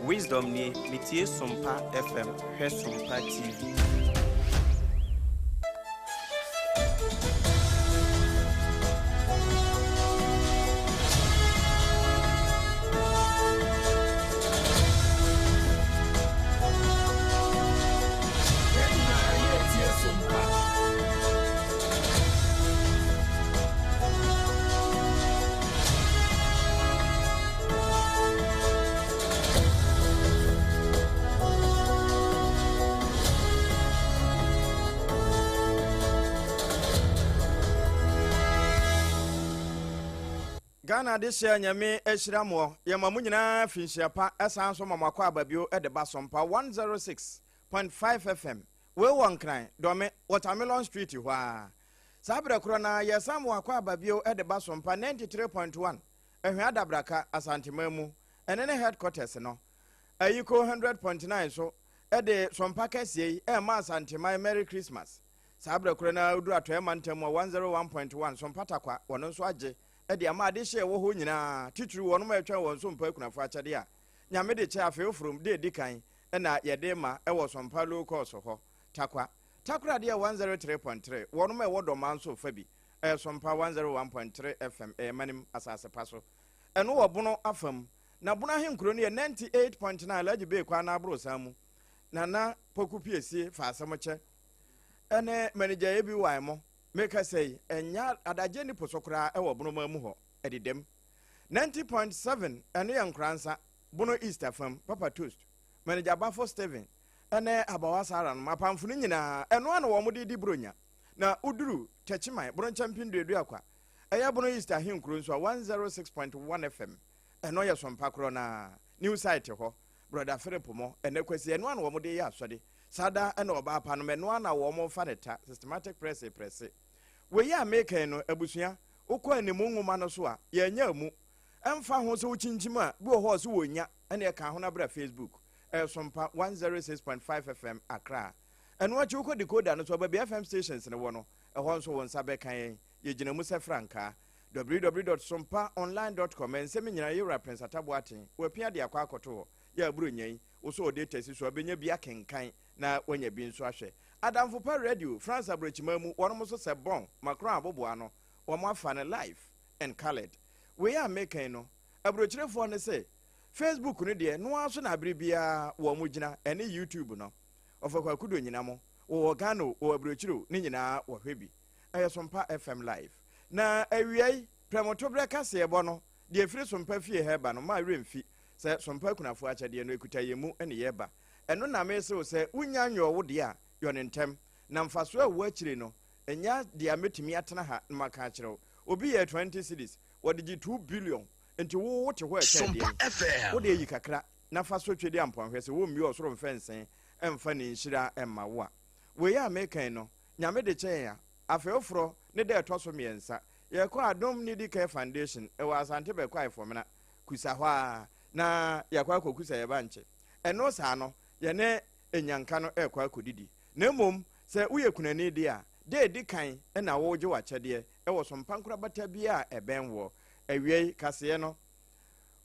Wisdom ni mitie Sompa FM, he Sompa TV. Ghana this year nyame ehiramo yemamu nyina finhyiapa esanso mamakwa ababio edeba Sompa 106.5 FM we wonkran dome Watermelon Street hwa sabre kro na yesamu akwa ababio edeba Sompa 93.1 ehwe adabraka asantemamu enene headquarters no ayiko 100.9 so ede Sompa kese ma asantema Merry Christmas sabre kro na udu atoema ntemu 101.1 Sompa takwa wono so age edi amade hye wo ho nyina tituru wono ma etwa won so mpa kunafo achade a nyame de che afi ofrum de dikan na yede ma ewo Sompa low cost ho takwa de 103.3 wono ma ewo doma so fa bi Sompa 101.3 FM manim asase paso eno wo bono afam na bono ahenkuro ne 98.9 laji be kwa na abro samu na poku piesie fa asamoche ene manager ebi waimo Make say enya adaje ni posokra e wo bono mamu ho edidem 90.7 ene yankransa bono East FM Papa Toast manager Bafo Steven ene abawasara no mapamfunu nyina eno ana wo mode di bronya na uduru techimai bono champion dedu akwa eya bono East ahinkro nso 106.1 FM eno ye Sompa kro na new site ho brother Philip mo ene kwesi eno ana wo mode ya asode sada ene oba pa no eno ana wo mo faneta systematic press we ya make no abusua ukọ animu nwoma no so a ya nya mu emfa ho so uchinchima bi ho so wonya ene e ka ho na bra Facebook Sompa 106.5 FM Accra eno achi ukọ decoder no so ba FM stations ne wo no ho so won sabe kan ye gina mu se franka www.sompaonline.com ensem nyina yura prince ataboaten we pia de akwa akoto ya buru nyen wo so data si so abenya bia kenkan na wanya bi nso ahwe Adamfo pa radio France abrochimamu wono so se bon makron aboboa no wo mo afa ne live and colored we are making no abrochirefo ne say Facebook no de no aso na abribia wo mo gina ene YouTube no ofakwa kudo nyina mo wo Ghana wo abrochiro ni nyina wo hwebi Sompa FM live na awiai premotobre kase ebo no de afiri Sompa fie heba no ma remfi se Sompa kunafo achade no ekuta yemu ene yeba eno na me se wo se unya nyo wo de a yonentem na mfaso awu akire no enya dia metumi atena ha maka akire obi ye 20 cities wodigi 2 billion enti wo wote ho akire wo de yi kakra na faso twede amponhwese wo mbi osoro mfensen emfa ne nhira emma wo a we ya mekan no nyame de chen ya afeofro ne de etoso miensa ye ko adom ni dika foundation e wa asante be kwai fomena kusa ho a na yakwa akokusa ye banche eno sa no ye ne enyanka no ekwa akodidi Nemom se uye kunani dia de dikan na woje wachede wo Sompa nkura bata bia ebenwo awie kase no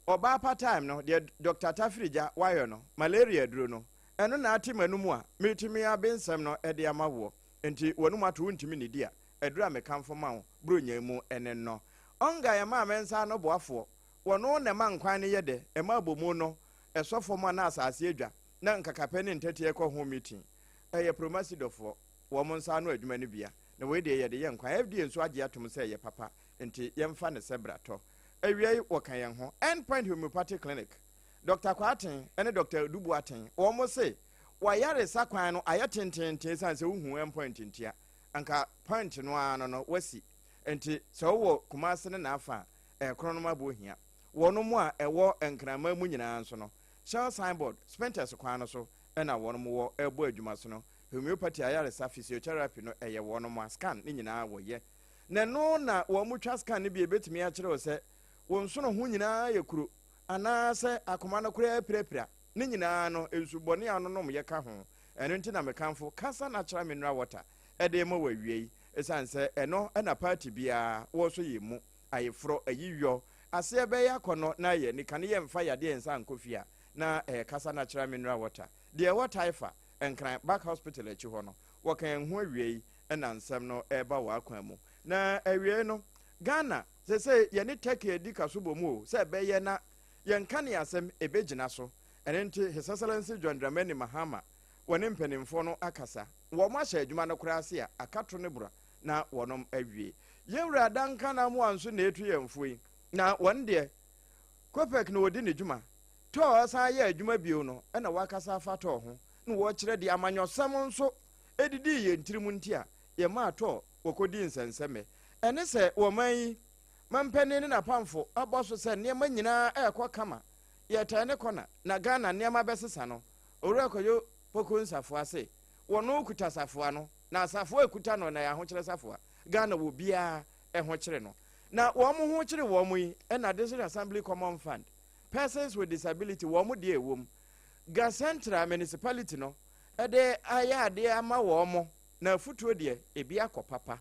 oba part time no de Dr. Tafrija wayo no malaria duro no eno na atimanumu a mitimi abensem no ede amawo enti wonu ato ntimi ne dia edura mekamfo ma wo bronya mu enen no onga ya ma mensa no boafo wono ne ma nkwan ne yede e ma bomu no esofo ma na asase adwa na nkakape ne ntete ekọ ho meeting promasidofo wo monsa no adwuma ne bia na we de ye de yenkwa FDA nso age atom se ye papa enti yemfa ne sebrato awie wo kan yen ho endpoint homeopathic clinic Dr. Kwaten ene Dr. Dubuaten wo mo se wa yare sakwan no ayetentente sanse uhu endpoint ntia anka point no ano no wasi enti se wo kumase ne na afa kronoma bo hia wono mu a ewo enkrama mu nyina nso no shell signboard Spenters kwan no so ena wono mo ebo adwuma so no homeopathy ayaresa physiotherapy no eye wono mo scan ni nyina wo ye na no na wo mo twa scan ne bi ebetimi a kire wo se won so no ho nyina yakuro ana se akoma no kura pirapira ni nyina no ensubone ano no mo ye ka ho eno nti na mekanfo kasa natural mineral water ede mo wawie esanse eno ena party bia wo so yemu ayefro ayiwo ase ebe ya kono na ye ni kan ye mfa yade ensa nkofia na kasa natural mineral water de water ifa enkran back hospital echi ho no wo kan ho awie na nsem no eba wa kwan mu na awie no Ghana se ye ne take edi kaso bomu o se be ye na ye nka ne asem ebegina so ene nti His Excellency John Dramani Mahama wone mpanimfo no akasa wo ma hye adwuma no kura ase a akato ne bura na wonom awie yewura danka na mo anso na etu yemfoi na won de Kopek no wodi ne dwuma to asa ye adwuma bio no na wakasa afato ho na wo kire de amanyosam nso edidi ye ntirimu nti a ye ma to wokodi nsenseme ene se wo man mampani ne na pamfo aboso se ne manyina ekọ kama ye tane kona na Ghana ne ma besesa no owura koyo poko nsafo ase wono kuta safo ano na safo ekuta no na ya ho kire safo Ghana wo bia ho kire no na wo mo ho kire wo mo yi na District Assembly Common Fund persons with disability wo mo de ewom Ga Central Municipality no ede aya ade ama wo mo na futuo de ebi akopapa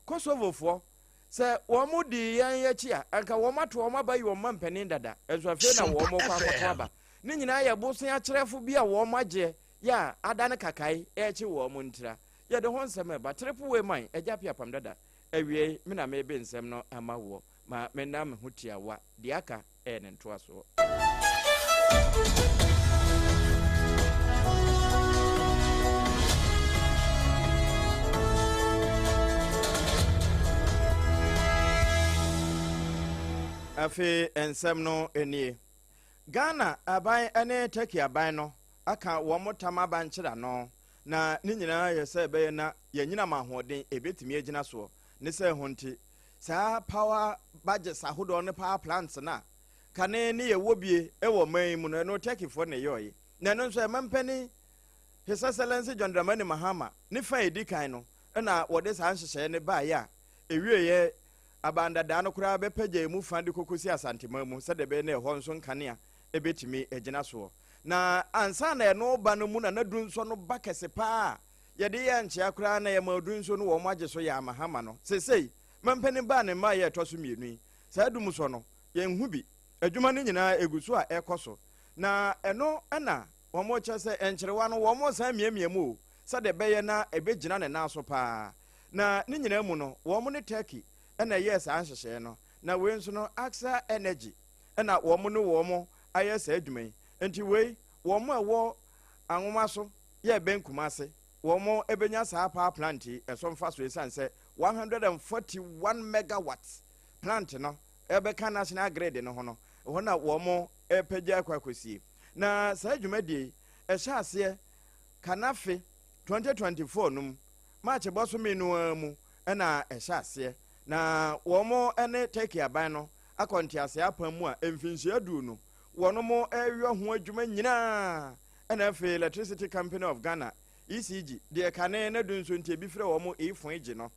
Kosovo fo se wo mo di yan yachi a anka wo mato wo mabayi wo mampani dada enso afi na wo mo kwa akotaba ni nyina ya boso ya kyerefo bi a wo magye ya adane kakai echi wo mo ntira ya de ho nsem ba trepo we man Agya Appiah Apam Dadaa awie me na me be nsem no ama wo ma me na me hutia wa de aka ne nto aso afi ensem no enie Ghana aban ene Turkey aban no aka wo motama bankyira no na ni nyina yese be na yanyina mahoden ebetimi agina so ne se honti saa power budget sahodo ne power plants na kane ne yewobie ewo man mu no Turkey fo ne yoyi na no so mampani His Excellency John Dramani Mahama ne fa edikan no na wode saa nhyehyɛ ne ba ya ewieye abandada no kura be pagye mu fandi kokosi asantema mu se de be na ho nso nkane a ebetimi agina so na ansa na no ba no mu na nadun so no bakese pa ye de ye nchia kura na ye madun so no wo magye so ya Mahama no sesei mampani ba ne ma ye toso mienu sa dum so no ye nhu bi adwuma no nyina eguso a ekoso na eno na wo mo chese encherewa no wo mo sa miemiemu se de be ye na ebegina ne na so pa na ni nyina mu no wo mo ne Turkey na yes anhyehye no na we nso no Axa Energy na wo mo no wo mo ayesa adwuma enti we wo mo ewo anwoma so ye benkuma ase wo mo ebenya saa power plant esomfa so esanse 141 megawatts plant no ebeka national grid no ho na wo mo epagya akwakosie na saa adwuma die ehya ase kanafe 2024 num March boso menu mu na ehya ase na womo ene Turkey aban no akontiase apam mu a emfinhye adu no wono mo ewe ho adwuma nyina na fe Electricity Company of Ghana ECG de kane na dunso ntie bi frɛ womo efon egi no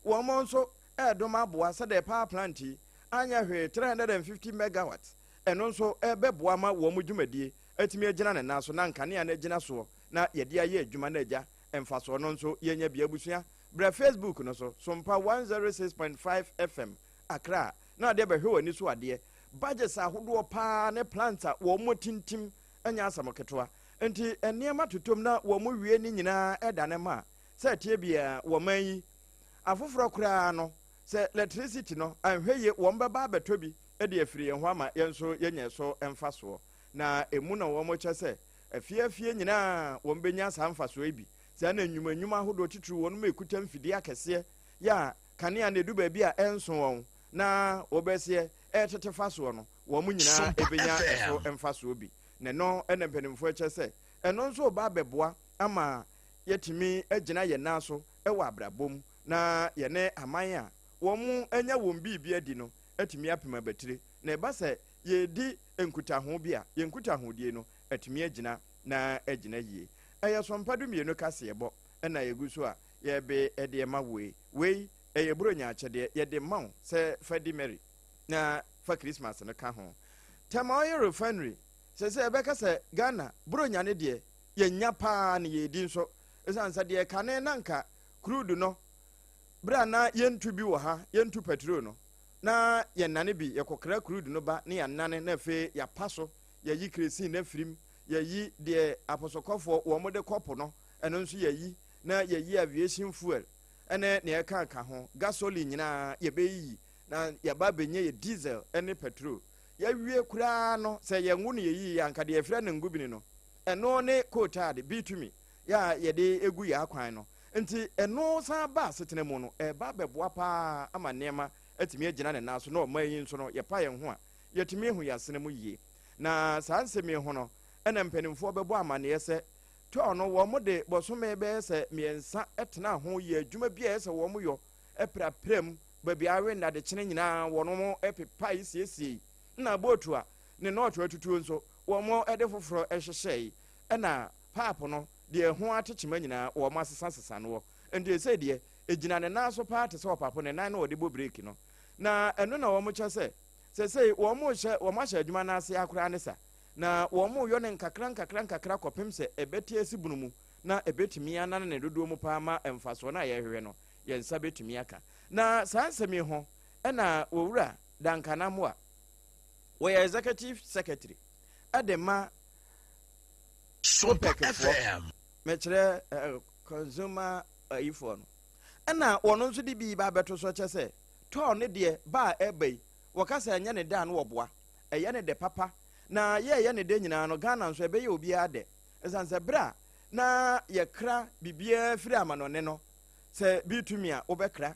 womo nso edoma boa se de power plant anya hwe 350 megawatts eno nso ebeboa ma womo dwumadie atimi agina ne naso na nkane ya na agina so na yede aye adwuma na agya emfaso no nso yenya bia busua bra Facebook no so Sompa 106.5 FM Accra na de behwe wani so ade budget ahodo pa ne planta wo mo tintim anya asamoketoa enti eniema totom na wo mo wie ni nyina edane ma se tie bia wo man yi afoforo kura no se electricity no anhweye wo mbaba betobi de afiri ye ho ama yenso yenye so emfaso na emu na wo mo kyese afie nyina wo mbenya samfaso ebi se na nwuma ahodo titru wo no mekuta mfidi akese ya kanea ne du ba bi a enso won na obese etete faso no wo mu nyina ebenya eso emfaso bi ne no ene mpanimfo kyese eno nso ba beboa ama yetimi agina ye naso ewa abrabom na ye ne aman a wo mu enya won bibia adi no atimi apema batire na eba se ye di enkutaho bi a ye nkutaho die no atimi agina na agina yie eye sompadu mienu kase yebo na yeguso a ye be ede ma we eye bronya akyede ye de maw se fadi Mary na fa Christmas no ka ho Tamoyo refinery se ebeka se Ghana bronya ne de ye nya pa ne ye di nso esansa de kane nanka crude no bra na yentu bi wo ha yentu petrol no na ye nane bi ye kokra crude no ba ne ya nane na fe ya paso yayi kresin na firim yayi de aposokofo wo mo de kopo no eno nso yayi na yayi aviation fuel ene ne ka ho gasoline nyina yebeyi na yaba benye ye diesel ene petrol yawie kura no se yenwu ne yayi yanka de efra ne ngubini no eno ne coatade bitumi ya yede egu ya kwan no nti eno san ba setene mu no ba beboa pa ama nema atimi agina ne naso na omayi nso no ye pa ye ho a yetimi hu yasene mu yie na sansemi ho no ena mpanimfo bebo amane yese to no wo mo de bosome be se miensa etena ho ye adwuma bia yese wo mo yo epraprem babi awe na de kyene nyina wono mo epepa isiesie na botu a ne no to atutuo nso wo mo ede foforo ehyehyei ena papo no de ho atechema nyina wo mo asesa no ende ese de egina ne naso paate se papo ne nan na ode bo break no na eno na wo mo kyese sesei wo mo hye wo ma hye adwuma na ase akora ne sa na wo mo yo ne nkakra kopem se ebeti asibunu mu na ebetimi anane ne dodo mu pa ma emfaso na ye hwehwe no ye nsa betimi aka na sansemi ho na owura dankana mo a wo ye executive secretary adema Sompa FM mekere consumer ifo no na wono nso di bi ba beto so kyese to ne de ba ebai wakasa anya ne da no woboa eye ne de papa na ye ne de nyina no Ghana nso ebe ye obi ade esanse bra na ye kra bibia firi amanone no se bitumi a obekra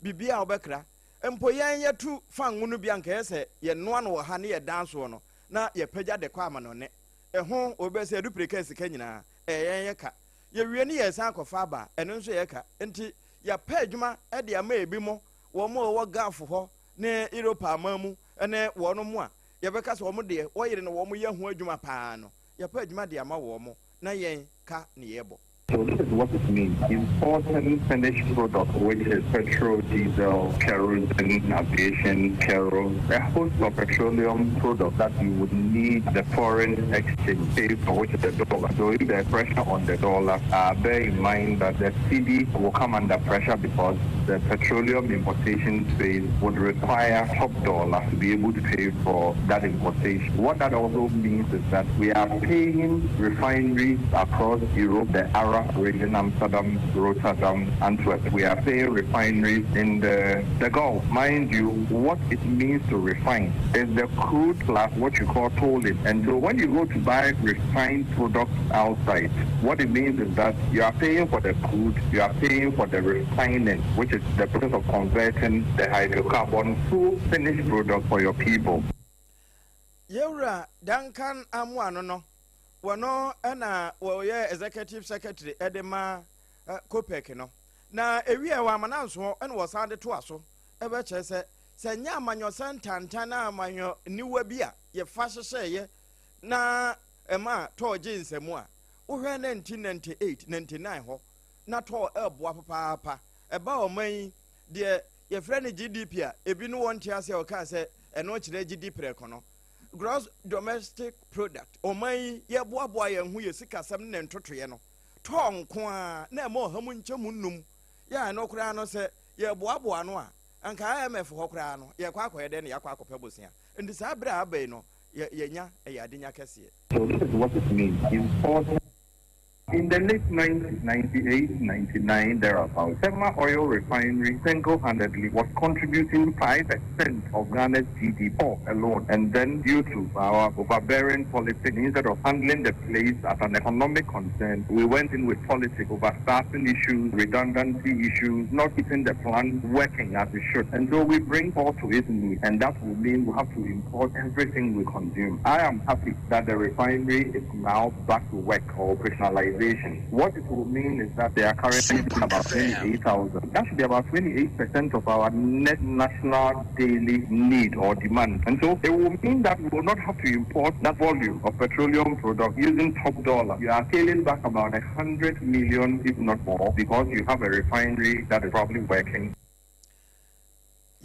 bibia obekra empo yen ye tu fangu bia nka yese ye noa no ha ne ye danso no na ye pagya de kwa amanone eho obese duplicate sika nyina yen ye ka ye wie ne ye san kofa ba eno nso ye ka enti ya pa adwuma e de ama ebi mo wo mo wo gafo ho ne Europe amamu ene wo no mu a yebeka so wo de wo yire no wo mo ye ho adwuma pa no ya pa adwuma de ama wo mo na yen ka ne yebo. So this is what it means. Important finished product, which is petrol, diesel, kerosene, aviation, kerosene, a host of petroleum products that you would need the foreign exchange pay for, which is the dollar. So if there's pressure on the dollar, bear in mind that the CD will come under pressure because the petroleum importation space would require top dollar to be able to pay for that importation. What that also means is that we are paying refineries across Europe, the Arab region, Amsterdam, Rotterdam, Antwerp. We are paying refineries in the Gulf. Mind you, what it means to refine is the crude plus what you call tolling. And so when you go to buy refined products outside, what it means is that you are paying for the crude, you are paying for the refining, which is the process of converting the hydrocarbon to finished product for your people. Yewra Duncan Amwano no wano na woye executive secretary edema Kopek no na ewie wa mananso ene wo sande to aso ebe che se nya amanyo santanta na amanyo niwa bia ye fa hyehye na ema to jinsemu a wo hwe 1998 99 ho na to eboa papa eba oman de ye frɛ ne GDP a ebi no wonte ase o ka se eno kire GDP rekono gross domestic product oman ye boaboa ye hu ye sikasam ne ntotoye no to nko a na ema ohamu nchemu nnum ya no kura no se ye boaboa no a anka IMF ho kura no ye kwa akoye de ne yakwa akopɛ bosia ndi sa bra abai no ye nya e ya adenya kɛse. So this is what it means. In the late 90s, 98, 99, thereabouts, Sema Oil Refinery single-handedly was contributing 5% of Ghana's GDP alone. And then due to our overbearing politics, instead of handling the place as an economic concern, we went in with politics, overstaffing issues, redundancy issues, not keeping the plant working as it should. And so we bring all to its need, and that will mean we have to import everything we consume. I am happy that the refinery is now back to work or operationalized. What it will mean is that they are currently about 28,000. That should be about 28% of our net national daily need or demand. And so it will mean that we will not have to import that volume of petroleum product using top dollar. You are scaling back about 100 million, if not more, because you have a refinery that is probably working.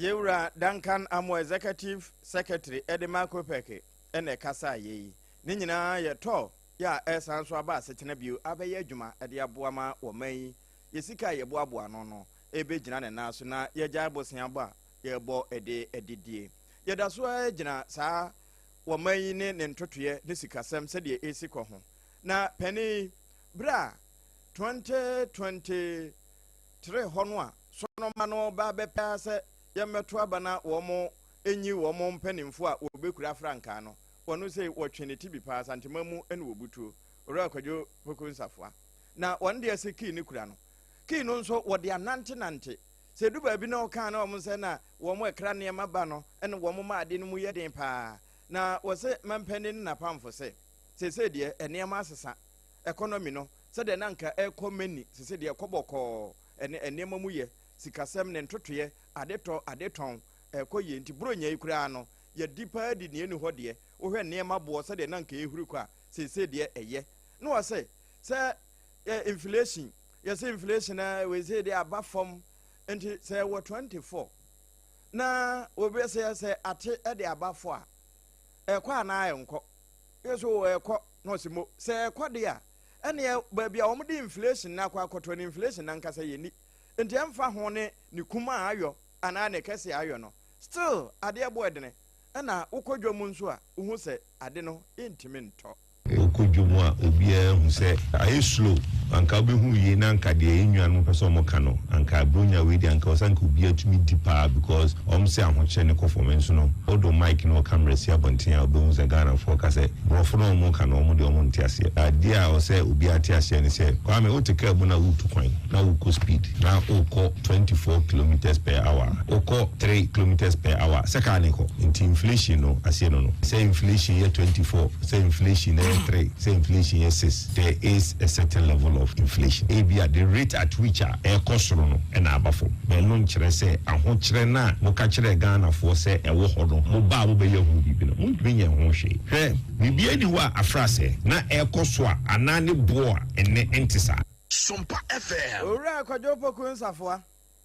Yewra Duncan Amo Executive Secretary Edema Kopeke ene kasa yi. Ni nyina ye to ya esanso aba setena bio abaye adwuma ede aboama wo man yesika ye boaboa no ebe gina ne naso na ye gya bosen aba ye bo ede edidie ye da so gina sa wɔman ne ntotoyɛ ne sikasɛm sɛdeɛ ɛsi kɔ ho na pani bra 2023 hɔ no a sonoma no ba bɛpɛ sɛ yɛmmɛto aba na wɔn enyi wɔn mpanimfo a wɔbɛkura frankaa no wɔn sɛ wɔtwe ne ti bi paa santema mu ɛna wɔbutuo ɔrɔ akwadwo poko nsafoa na wɔn deɛ sɛ kii ne kura no kii no nso wɔde anante sɛ du baabi na ɔka na wɔn sɛ na wɔn ɛkra nneɛma ba no ɛna wɔn ma ade no mu yɛ den paa na wɔsɛ mampani ne napamfo sɛ sɛ deɛ nneɛma asesa economy no sɛ deɛ nanka ɛkɔ mani sɛ deɛ kɔbɔkɔɔ nneɛma mu yɛ sikasɛm ne ntotoyɛ adetɔn ɛkɔ yɛ nti buro nya ikura no yɛ dipa di ne enu hɔ deɛ wohwɛ nneɛma boɔ sɛ deɛ nanka ehuru kɔ a sɛ deɛ ɛyɛ no wɔ sɛ inflation yɛsɛ inflation a wɔsɛ deɛ aba fam nti sɛ wɔ 24 na obi sɛ ate ɛde aba fo a ɛkɔ anaa ɛnkɔ yɛso ɛkɔ na ɔsimo sɛ ɛkɔ deɛ a ɛne baabi a wɔn de inflation na akɔ akɔtɔ ne inflation na nkasa yɛ ni nti ɛmfa ho ne kuma ayɔ anaa ne kɛse ayɔ no still adeɛ bɔ ɛdene ɛna wokɔ dwom nso a wohu sɛ ade no ntimi ntɔ wokɔ dwom a obiara hu sɛ ayɛ slow anka wobɛhu yie na anka deɛ ɛnwa no pɛ sɛ ɔmɔka no anka bronya wei de anka ɔsa nka obiara tumi di paa because ɔm sɛ ahokyerɛ ne kɔfɔm nso no wodo mic na ɔka mmerɛ si abɔnten a wobɛhu sɛ ghanafoɔ ka sɛ borɔfo no ɔmɔka no ɔmo de ɔmo nte aseɛ adeɛ a ɔsɛ obiara te aseɛ ne sɛ kwame wote kaa mu na wotu kwan na wokɔ speed na wokɔ 24 kilometers per hour wokɔ 3 kilometers per hour sɛ kaa ne kɔ nti inflation no aseɛ no sɛ inflation yɛ 24 sɛ inflation yɛ 3 sɛ inflation yɛ 6 there is a certain level of inflation ebia the rate at which a ɛkɔ soro no ɛna abafo bɛno nkyerɛ sɛ ahokyerɛ no a moka kyerɛ ghanafoɔ sɛ ɛwɔ hɔ no moba a mobɛyɛ ho biribi no montumi nyɛ ho hwee hwɛ biribi ani hɔ a afra sɛ na ɛkɔ so a anaa ne boɔ a ɛnɛ ɛnte saa Sompa FM owura akwadwo poko nsafoa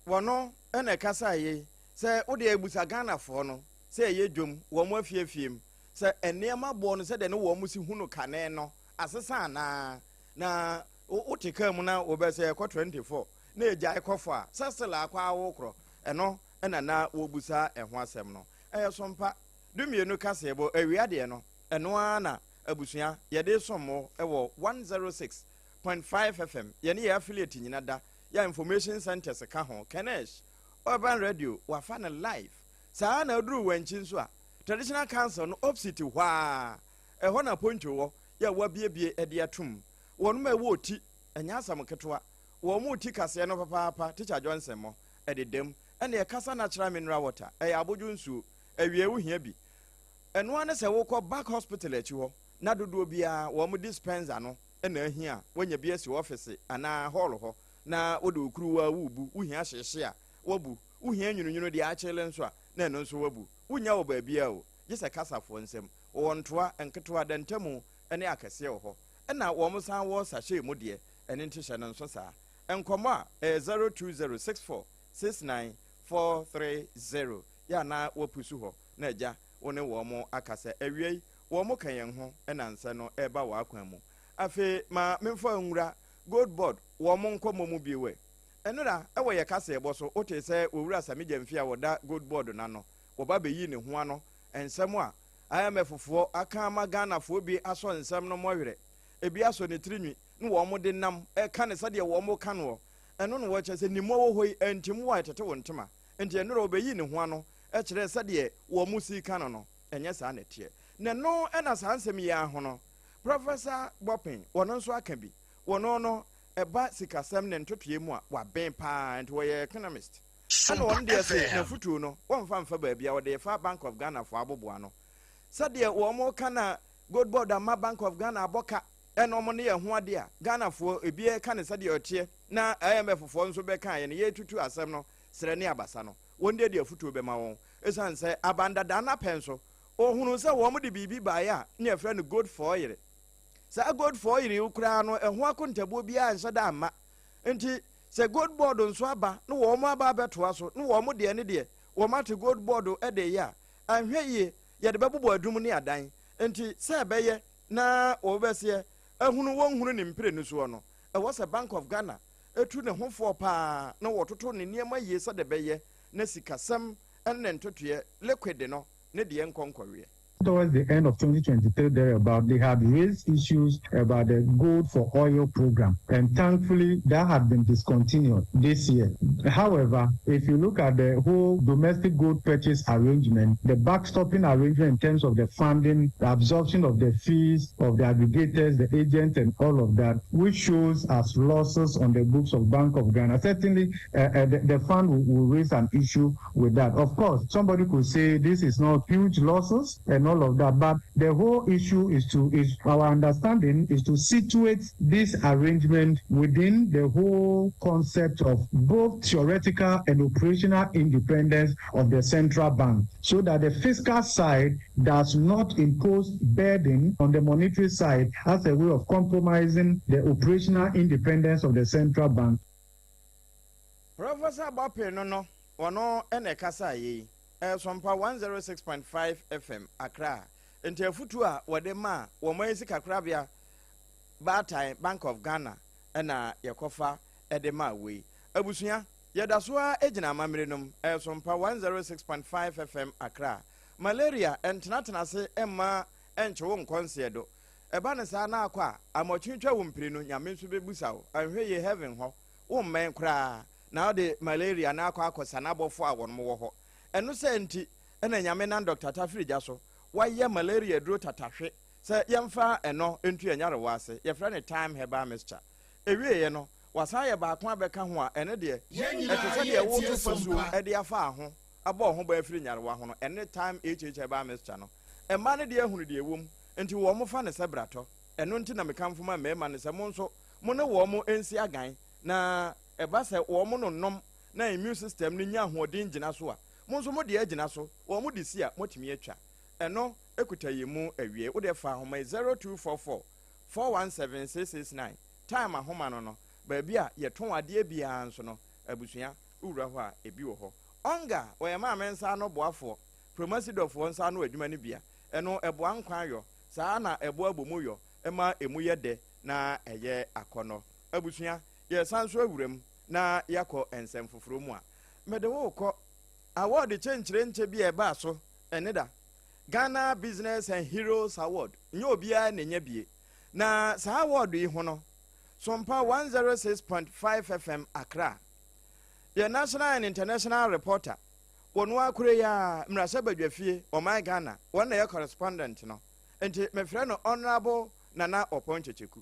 wɔno ɛna ɛkasa yɛ sɛ wode abusa ghanafoɔ no sɛ ɛyɛ dwom wɔn afiefiem sɛ nneɛma boɔ no sɛ de no wɔn si hunu kane no asesa anaa na wote kaa mu na wɔbɛsɛ ɛkɔ 24 na egya ɛkɔfo a sɛsela akɔ awokorɔ ɛno ɛna na wɔbusa ɛho asɛm no ɛyɛ Sompa dumienu kaseɛbɔ awia deɛ no ɛno ara na abusua yɛde sommo ɛwɔ 106.5 FM yɛne yɛ affiliate nyina da yɛ information centers ka ho Kenesh Urban Radio wafa no live saa na aduru wanchi nso a traditional council no opposite hɔ a ɛhɔ na poncho wɔ yɛ wabiebie ɛde atum wɔn ma ɛwɔ ti ɛnya asam ketewa wɔn mu ti kaseɛ no papaapa teacher Johnson mo ɛde dem ɛna ɛkasa natural mineral water ɛyɛ abodwo nsuo awie wo hia bi ɛno ane sɛ wokɔ back hospital akyi hɔ na dodoɔ bia wɔn dispenser no ɛna ahia wɔnya bi asi office ana hall hɔ na wode okuruwa wubu wo hia hyehye a wabu wo hia nwununwunu de akyele nso a na ɛno nso wabu wonya wo baabi a o gye sɛ kasafoɔ nsɛm wɔn ntoa nketewa dɛntɛmu ɛne akɛseɛ wɔ hɔ ɛna wɔn san wɔ sahye mu deɛ ɛne ntihyɛ no nso saa nkɔmɔ a 0206469430 yɛ na wɔpusu hɔ na agya wo ne wɔn akasa awie wɔn ka yɛn ho ɛna nsa no ɛba wɔ akwan mu afei ma memfa nwura gold board wɔn nkɔmɔ mu bi wɛ ɛnura ɛwɔ yɛ kasa ɛbɔ so wote sɛ owura samigya mfia wɔda gold board na no wɔba bɛyi ne ho ano nsɛm a IMF fofoɔ aka ama ghanafoɔ bi asɔ nsɛm no mɔwerɛ ebi asɔ ne tirinwi ne wɔn de nam ɛka ne sɛdeɛ wɔn ka no ɛno no wɔkyɛ sɛ nimɔ wɔ hɔ yi ntimu wa ɛtete wɔn ntoma nti ɛnura wɔbɛyi ne ho ano ɛkyerɛ sɛdeɛ wɔn si ka no ɛnyɛ saa na ɛteɛ na no ɛna saa nsɛm yi ahono no Professor Bopin wɔn nso aka bi wɔn no ɛba sikasɛm ne ntotoe mu a wabɛn paa nti wɔyɛ economist ɛna wɔn deɛ sɛ na futuo no wɔn mfa baabi a wɔde fa Bank of Ghana fo aboboa no sɛdeɛ wɔn ka na gold board ama Bank of Ghana abɔka ɛna wɔn ne yɛ ho ade a Ghanafoɔ ebi ka ne sɛdeɛ ɔteɛ na IMF fofoɔ nso bɛka yɛ ne yɛ tutu asɛm no srɛ ne abasa no wɔn deɛ futuo bɛma wɔn esan sɛ abandada na pɛn so ohunu sɛ wɔn de biribi baayɛ a ne yɛfrɛ no gold for yere sɛ gold for yere kura no ɛho akontabuo biara nhyɛ da ama nti sɛ gold board nso aba na wɔn aba abɛtoa so na wɔn deɛ ne deɛ wɔn ate gold board ɛde yɛ a ahwɛ yie yɛde bɛbobɔ adum ne adan nti sɛ ɛbɛyɛ na wɔbɛseɛ ahunu wɔn hunu ne mpire no soɔ no ɛwɔ sɛ Bank of Ghana etu ne hofoɔ paa na wɔtoto ne nneɛma yie sɛ de bɛyɛ na sikasɛm ɛne ntotoɛ liquid no ne deɛ nkɔnkɔwie towards the end of 2023 thereabout, they had raised issues about the gold for oil program, and thankfully that had been discontinued this year. However, if you look at the whole domestic gold purchase arrangement, the backstopping arrangement in terms of the funding, the absorption of the fees of the aggregators, the agents, and all of that, which shows as losses on the books of Bank of Ghana. Certainly, the fund will raise an issue with that. Of course, somebody could say this is not huge losses and all of that, but the whole issue is our understanding is to situate this arrangement within the whole concept of both theoretical and operational independence of the central bank, so that the fiscal side does not impose burden on the monetary side as a way of compromising the operational independence of the central bank. Professor Bape no ono ene kasa yi Sompa 106.5 FM Accra enti afutu a wode ma wo mayisi kakrabia Batai Bank of Ghana ena yekofa edema we abusua yedasoa ejina mamrenum Sompa 106.5 FM Accra malaria entenatena se emma enchewo nkonsedo eba ne sa na akwa amotwintwa wo mpire no nyame nso bebusawo anhwe ye heaven ho wo mmen kra na de malaria na akwa akosa na bofo a won wo ho eno se enti ena nyame na Dr. Tafrija so waye malaria duro tatahwe se yemfa eno entu enyare wase ye frɛ ne time herbal mixture ewie ye no wasa ye ba akwa beka ho a ene de etese de wo to fasu ede afa ho aba ho ba afiri nyare wa ho no ene time herbal mixture no emma ne de ehunu de ewom enti wo mo fa ne se brato eno nti na mekamfo ma mema ne se mo nso mo ne wo mo ensi agan na eba se wo mo no nom na immune system ni nya hoodin gina so a mo nso mo de agina so wo mo de si a motimi atwa eno ekutayi mu awie wo de fa homa 0244 417669 time ahoma no ba bia ye ton ade bia nso no abusua owura ho a ebi wo ho onga wo ye ma mensa no boafo promasidofo nsa no adwuma ni bia eno eboa nkwan yo saa na eboa abomuyo ema emu ye de na eye akono abusua ye sanso awuram na yakọ ensem foforo mu a mede wo kọ award chenchire nche bi e ba so eneda Ghana Business and Heroes Award nye obia na nya bie na sa award yi ho no Sompa 106.5 FM Accra the national and international reporter wonu akure ya mrase badwafie o my Ghana wona ye correspondent no enti me frɛ no honorable Nana Oponchecheku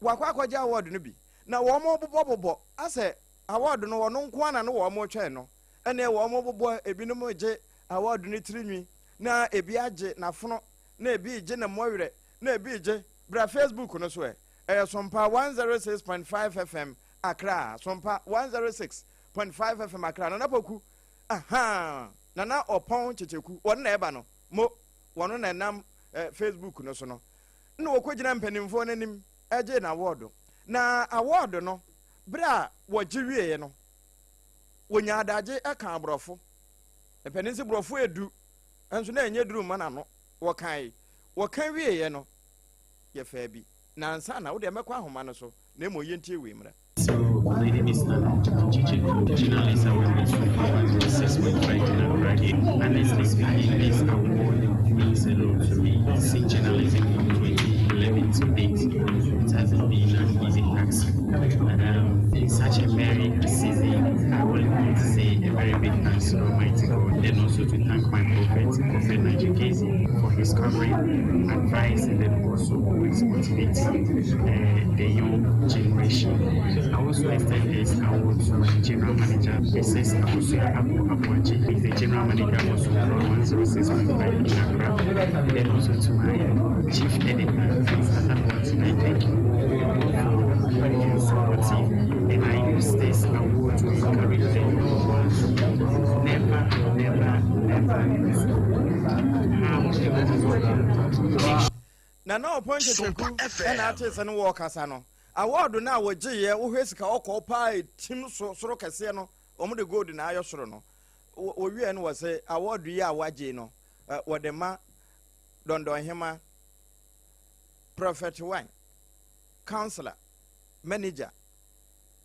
wakwakoja award no bi na wo mo bobo ase award no wono nko ana no wo mo twen no ene wo mo bobo ebinom je award ni tirinwi na ebi age na fono na ebi je na mowerɛ na ebi je bra Facebook no so Sompa 106.5 FM Accra Sompa 106.5 FM Accra na poku aha Nana Oponchecheku won na eba no mo wono na nam Facebook no so no na wokogina mpanimfo nanim eje na award na award no bra wogiwie no wonya adaje aka abrofo epenisi brofo edu enso na enye duru mana no wokan wie no ye fa bi na ansa na wo de mekwa ahoma no so na emoye ntie we mra. So my name is Nana journalist with 6.5 in Accra. Honestly speaking, this award means a lot to me. See journalism from 2011 to date, it hasn't been an easy task. In such a very season, I would like to say a very big thanks to Almighty God, and also to thank my prophet Najikezi, for his covering, advice, and then also always motivating the young generation. I also extend this award to my general manager, Mrs. Agya Appiah Apam. He's the general manager of Sompa 106.5 in Accra. And then also to my chief editor, Mr. Appiah. I thank you for being supportive. And I use this award to encourage the young ones. Nana Oponchecheku and artist and workers ano. Award na woje ye wo hwesika okọ pa tim soro kese no omo de gold na ayo soro no wo wie no wose award yi awaje no wodema dondon hema prophet wine counselor manager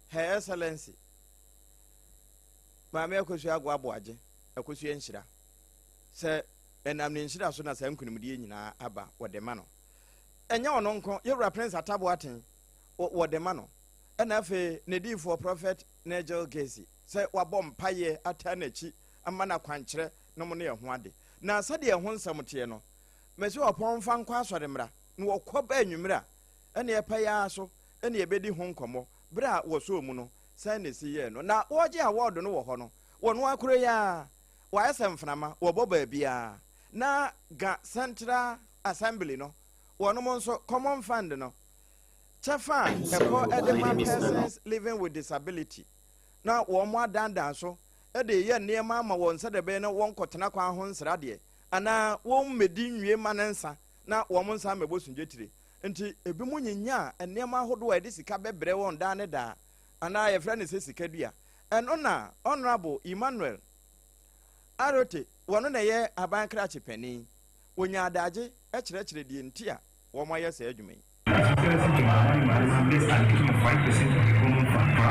her excellency Mama Akosu Agwa Boaje Akosu Enhira se ɛnam ne nhyira so na saa nkunimdie nyinaa aba wɔde ma no ɛnyɛ ɔno nko yɛwura prince ataboaten wɔde ma no ɛna afei ne diifoɔ prophet Nigel Gezi sɛ wabɔ mpaeɛ ata n'akyi ama na kwankyerɛ no mo ne ɛho ade na sɛdeɛ ɛho nsɛm teɛ no mɛsi ɔpɔn mfa nkɔ asɔre mmra na wɔkɔ ba anwummere a ɛne ɛpɛ ya so ɛne ɛbɛdi ho nkɔmmɔ bere a wɔsɔɔ mu no sɛ ne si yɛ no na wɔgye awɔɔdo no wɔ hɔ no wɔno akoro yɛ a wɔayɛ sɛ mframa wɔbɔ baabiaa na ga Central Assembly no wɔnom nso common fund no kyɛfa ɛkɔ ɛde persons living with disability na wɔn mo adandan so ɛde yɛ nneɛma ama wɔn sɛ dɛbɛn na wɔn kɔtena kwan ho nsradeɛ ana wɔn mmedi nwie ma ne nsa na wɔn nsa mɛbɔ sundwetire nti ebi mu nyinya nneɛma ahodoɔ a ɛde sika bɛbrɛ wɔn daa ne daa ana yɛfrɛ ne sɛ sika dua ɛno na honorable Emmanuel Arote wɔn na yɛ aban krakye panin wonya adagye ɛkyerɛkyerɛ die nti a wɔn ayɛ sɛ adwuma yi for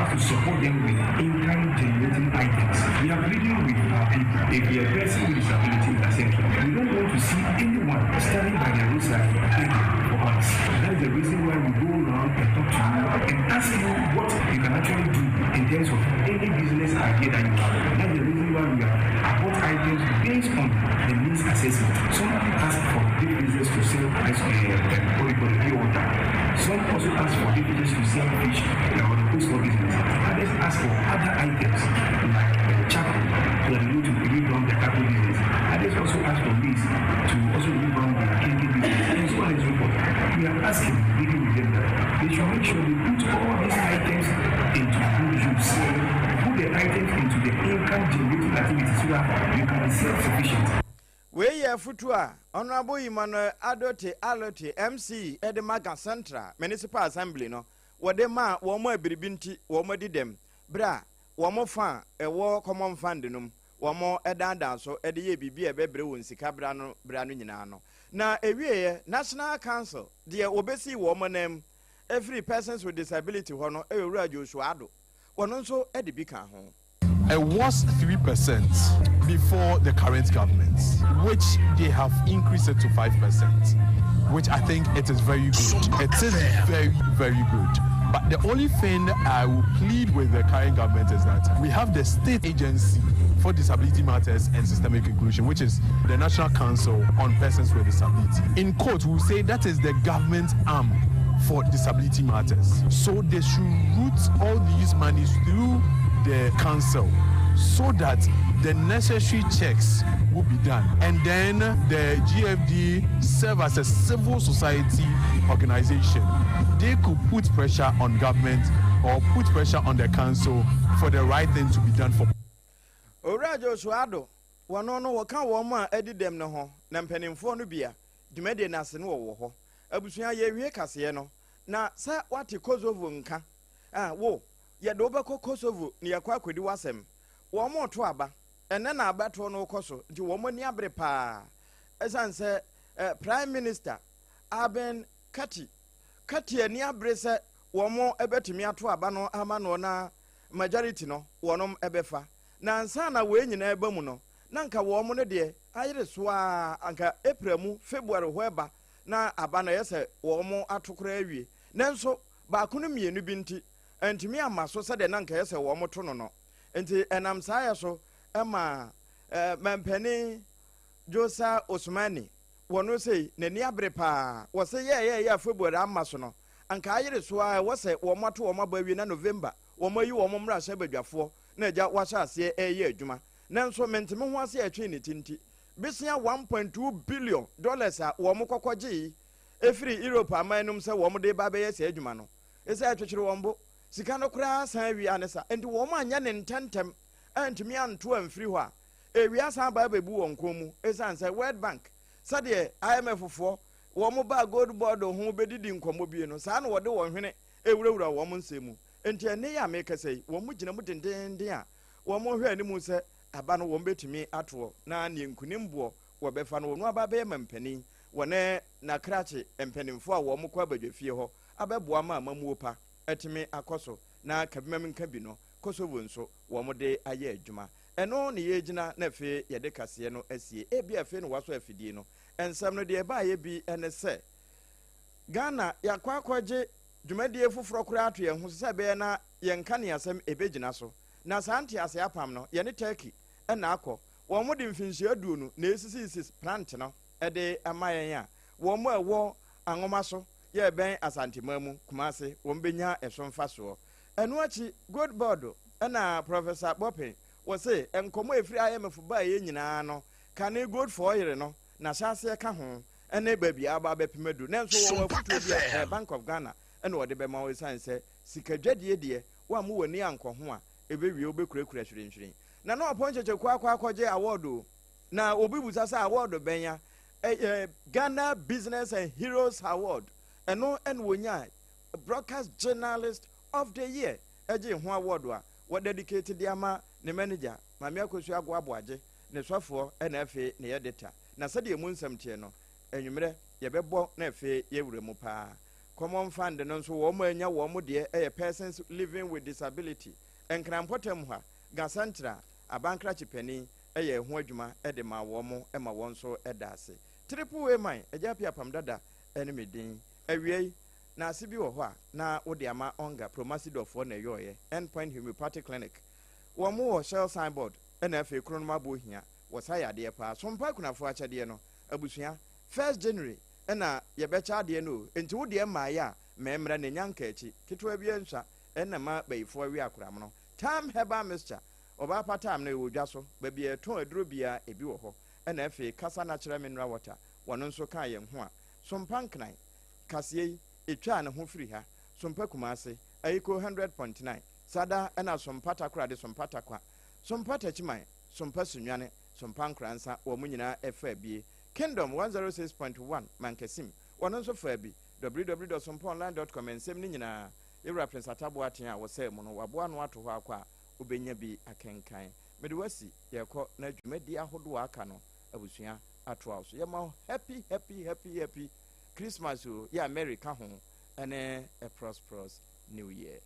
us to support them with income-generating items. We are pleading with our people. If you are a person with disability in the center, we don't want to see anyone standing by the roadside begging for us. That is the reason why we go around and talk to you and ask you what you can actually do in terms of any business idea that you have. That is the reason why we have bought items based on the needs assessment. Some ask for big business to sell ice cream, what we call the pure water. Some also ask for big business to sell fish or the post business. Others ask for other items like charcoal so that they need to rerun their cattle business. Others also ask for this to also rerun their drinking business and so on and so forth. We are asking, dealing with them, that they should make sure they put all these items into good use. Put the items into the income generating activities so that you can be self-sufficient. We are Futua, Honorable Emmanuel Alote MC Edemaga Central Municipal Assembly no. Wade ma wɔn abiribinti wɔn di dem bra wɔn fa ɛwɔ common fund num wɔn ɛdandan so ɛde yɛ bibi ɛbɛbrɛ wɔn sika bra no nyinaa no na ewie National Council deɛ obesi wɔn nam every persons with disability hɔ no ɛwura Joshua Ado wɔn nso ɛde bi ka ho. It was 3% before the current government, which they have increased it to 5%, which I think it is very good. It is very, very good. But the only thing I will plead with the current government is that we have the state agency for disability matters and systemic inclusion, which is the National Council on Persons with Disability. In quote, we will say that is the government arm for disability matters. So they should route all these monies through the council so that the necessary checks will be done, and then the GFD serve as a civil society organization. They could put pressure on government or put pressure on the council for the right thing to be done for. Orajo Suado, one no waka woma edi dem no ho na mpanimfo no bia dwumade na ase no wo ho abusua ye wie kase no na sa wate Kosovo nka wo ye do beko Kosovo ne yakwa kwedi wasem wo mo to aba ene na abato no koso di wo mo ni abre pa esanse Prime Minister Aben Kati ani abre se wo mo ebetumi ato aba no ama no na majority no wonom ebefa na nsa na we nyina eba mu no na nka wo mo no de ayere so a anka April mu February hoeba na aba na yese wo mo atokora awie nanso ba ko no mienu bi nti antimi ama so se de na nka yese wo mo to no no enti enam saa so ema mampani Josa Osmani wono sei nani abre pa wo se ye February ama so no anka ayere so a wo se wo mo to wo mo ba awie na November wo mo yi wo mo mra sha badwafo na ja washa ase eye adwuma nanso menteme ho ase atwe ne tinti besia $1.2 billion a wo mo kokogye efiri Europe amanum se wo mo de ba be yese adwuma no ese atwetwere wo mbo sika no kura san wi anesa enti wo mo anya ne ntentem antimi anto amfiri ho a ewia san ba bebu won komu esan se World Bank sade IMF fo wo mo ba gold board ho bedidi nkomo bie no saa na wo de wo hwene ewurawura wo mo nsemu enti ene ya meka sei wo mo gina mo dendenden a wo mo hwe animu se aba no wo betumi ato na ne nkunimbo wo befa no no aba be mampani wone na krache empanimfo a wo mo kwa badwafie ho abeboa ma amamuo pa etimi akoso na kabimam nka bi no Kosovo nso wo mo de aye adwuma ɛno ne yɛgyina na afei yɛde kaseɛ no asie ebi afei no waso afidie no ensɛm no deɛ ɛbaayɛ bi ɛne sɛ Ghana yakɔ akɔgye dwumadie foforɔ koraa ato yɛn ho sɛ bɛyɛ na yɛnka ne asɛm ɛbɛgyina so na saa nte ase apam no yɛne Turkey ɛna akɔ wɔn mo de mfinhyia aduonu na esisi plant no ɛde ama yɛn a wɔn mo ɛwɔ anwoma so yɛ bɛn asantema mu Kumase wɔn bɛnya ɛso mfa soɔ ɛno akyi good board ɛna Professor Bopen wɔse nkɔmɔ efiri ayɛmɛfo ba yɛ nyinaa no kane good for yere no na hyase ka ho ɛne baabi aba bɛpemadu nanso wɔn afutuo bi a Bank of Ghana ɛna wɔde bɛma wɔ san sɛ sikadwadie deɛ wɔn a mo wɔ ni ankɔ ho a ɛbɛwie wobɛkurakura hwirenhwiren na na ɔpɔn kyekye akɔgye award na obi busa sɛ award bɛnya Ghana Business and Heroes Award ɛno ɛna wɔnya Broadcast Journalist of the Year ɛgye ho award a wɔdedicate de ama ne manager Mame Akosu Agboagye ne sɔfoɔ ɛna afei ne yɛdeta na sɛdeɛ mu nsɛm tie no enwumere yɛbɛbɔ na afei yɛwura mu paa common fund no nso wɔn anya wɔn deɛ ɛyɛ persons living with disability enkrampɔtam ha gasantra abankrachi pani ɛyɛ ho adwuma ɛde ma wɔn ɛma wɔn so ɛda ase triple A man Agya Appiah Apam Dadaa ɛne medin awie na ase bi wɔ hɔ a na wode ama onga promasidɔfoɔ na ɛyɔɔyɛ endpoint homeopathic clinic wɔn wɔ shell signboard ɛna afei kronoma bo hia wɔsa yɛ adeɛ paa sompa kunafoɔ akyɛdeɛ no abusua 1st January ɛna yɛbɛkyɛ adeɛ no enti wo deɛ mmaayɛ a mmɛmmra ne nyanka akyi ketewa bi ansua ɛna ma bayifoɔ wi akoram no time herbal mixture ɔbaa patam no ɛwɔ dwa so baabi ɛtɔn aduro bia ebi wɔ hɔ ɛna afei kasa natural mineral water wɔno nso ka yɛn ho a sompa nkran kaseɛ yi etwa ne ho firi ha sompa Kumase ayiko 100.9 sada ɛna sompa takora de sompa takwa sompa tachiman sompa sunwane sompa nkransa wɔ mu nyinaa ɛfa bie Kingdom 106.1 Mankesim wɔno nso fa bi www.sompaonline.com nsɛm ne nyinaa yɛwura Prince Atabo aten a wɔsɛ mu no waboa no ato hɔ akɔ a wobɛnya bi akenkan mede wasi yɛkɔ na dwumadi ahodoɔ aka no abusua atoa so yɛma happy Christmas o yɛ America ho ɛne a prosperous new year.